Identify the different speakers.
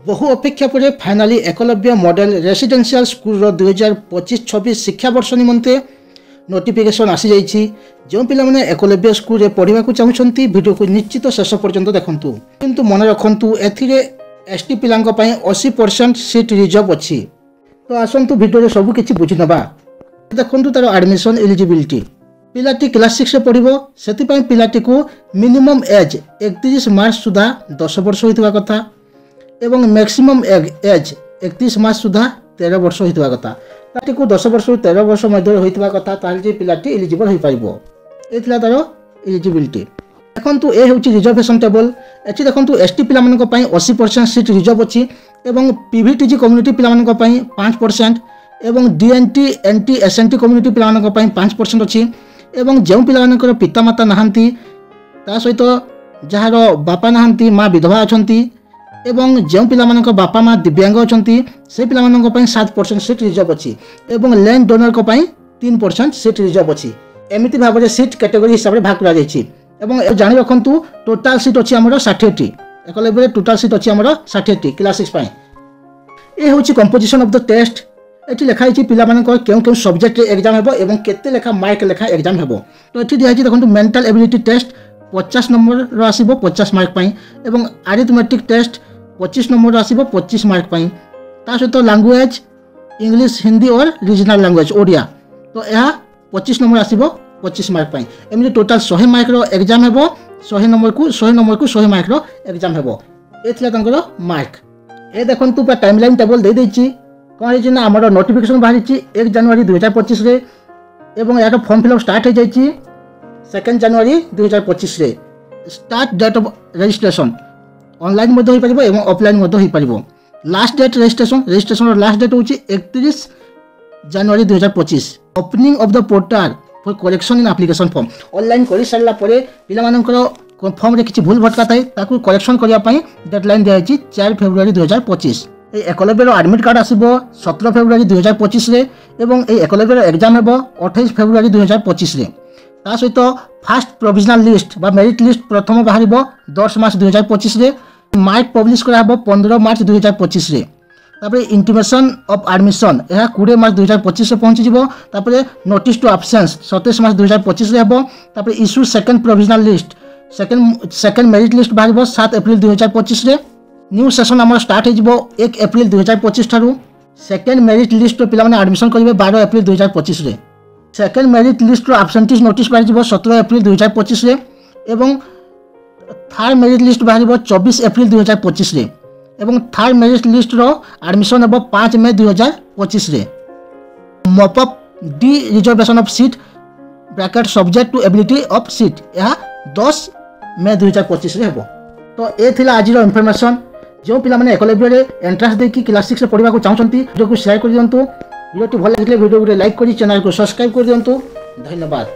Speaker 1: बहु अपेक्षा पर finally Eklavya model residential school 2025-26 शिक्षावर्ष निमंते नोटिफिकेशन आसी जाइए। जो पिलाने एकलव्य स्कूल पढ़ा चाहते वीडियो को निश्चित शेष पर्यंत देखूँ, किंतु मन रखु एसटी पिला 80% सीट रिजर्व अच्छी। तो आसतु वीडियो सबकि बुझी ना। देखु तार एडमिशन एलिजिबिलिटी पिलाटी क्लास 6 पढ़ो से पिलाटी को मिनिमम एज 31 मार्च सुधा 10 वर्ष होता कथा एवं मैक्सिमम एज 31 मार्च सुधा 13 वर्ष होता कथा। पिलाटी को 10 वर्ष 13 वर्ष मध्य होता कथा ताली पिलाटी एलिजिबल हो पार। ये तार एलिजिबिलिटी। देखु ये हूँ रिजर्वेशन टेबल। ये देखो एसटी पिला 80% सीट रिजर्व अच्छी एवं पीवीटीजी कम्युनिटी पिला 5% एवं डीएनटी एनटी एसएनटी कम्युनिटी पिला 5% अच्छी एवं जो पिला पितामाता नहांती ता सहित जार बापा नहांती माँ विधवा अच्छा एवं जो पिला बापा माँ दिव्यांग अच्छा से पिला 7% सीट रिजर्व अच्छी एवं लैंड डोनर को 3% सीट रिजर्व अच्छी। एमती भाव में सीट कैटेगरी हिसाब से भाग कर जानी रखु टोटाल सीट अच्छी आम 60टी। एकलव्य टोटाल सीट अच्छी आम 60टी क्लास 6। ये हूँ कंपोजिशन ऑफ द टेस्ट। ये लिखाई पिला क्यों सब्जेक्ट एग्जाम हो एवं केते लेखा मार्क लेखा एग्जाम हो। तो ये दिखाई देखो मेंटल एबिलिटी टेस्ट 50 नंबर आसो 50 मार्क एवं अरिथमेटिक टेस्ट 25 नंबर आसो 25 मार्क ता सहित लैंग्वेज इंग्लिश हिंदी और रीजनल लैंग्वेज ओडिया तो यह 25 नंबर आसो 25 मार्क एमती टोटाल 100 मार्क एग्जाम हो। 100 नंबर को 100 मार्क एग्जाम हो। ये मार्क। ये देखो पूरा टाइमलाइन टेबल दे देछि। कौन है आम नोटिफिकेशन बाहरी 1 जनवरी 2025 रे एवं यार फॉर्म फिलअप स्टार्ट हो जाइए 2 जनवरी 2025 रे। Start date of registration online हो पार एवं ऑफलाइन हो पार। Last date registration last date हूँ 31 जनवरी 2025। Opening of the portal for correction in application form online कर सारा पिला फॉर्म रे किसी भूल भटका थाए ताकू करेक्शन करने डेडलाइन दिखाई 4 फेब्रुआरी 2025। एकलव्यर एडमिट कार्ड आसो 17 फेब्रुआरी 2025 रे एवं एकलव्यर एग्जाम हो 28 फेब्रुआरी 2025 रे। ता सहित फास्ट प्रोविजनल लिस्ट बा मेरिट लिस्ट प्रथम बाहर 10 मार्च 2025 रे। मार्क पब्लिश करा 15 मार्च 2025 रे। तापर इंटीमेशन ऑफ एडमिशन यह 20 मार्च 2025 से पहुँची तापर नोटिस टू एब्सेंस 27 मार्च 2025 रे हबो। तापर issue second provisional list second merit list बाहर 7 अप्रैल 2025 रे। न्यू सेशन आम स्टार्ट हो 1 अप्रैल 2025 ठारू। सेकेंड मेरिट लिस्ट पिला एडमिशन करेंगे 12 अप्रैल 2025 रे। Second merit list absentees notice बाहर 17 अप्रैल 2025 रे एवं थर्ड मेरिट लिस्ट बाहर 24 अप्रैल 2025 रे एवं थर्ड मेरिट लिस्ट एडमिशन हो 5 मई 2025 रे। Mop up de reservation of seat bracket subject to ability of seat यह 10 मई 2025 रे हेबो। तो ये थिला आज इनफॉरमेशन। जो पिलाने एकलव्य एंट्रांस देकी क्लास 6 पढ़ा चाहते वीडियो को शेयर कर दिंतु। वीडियो भल लगे वीडियो को लाइक कर चैनल को सब्सक्राइब कर दिंतु। धन्यवाद।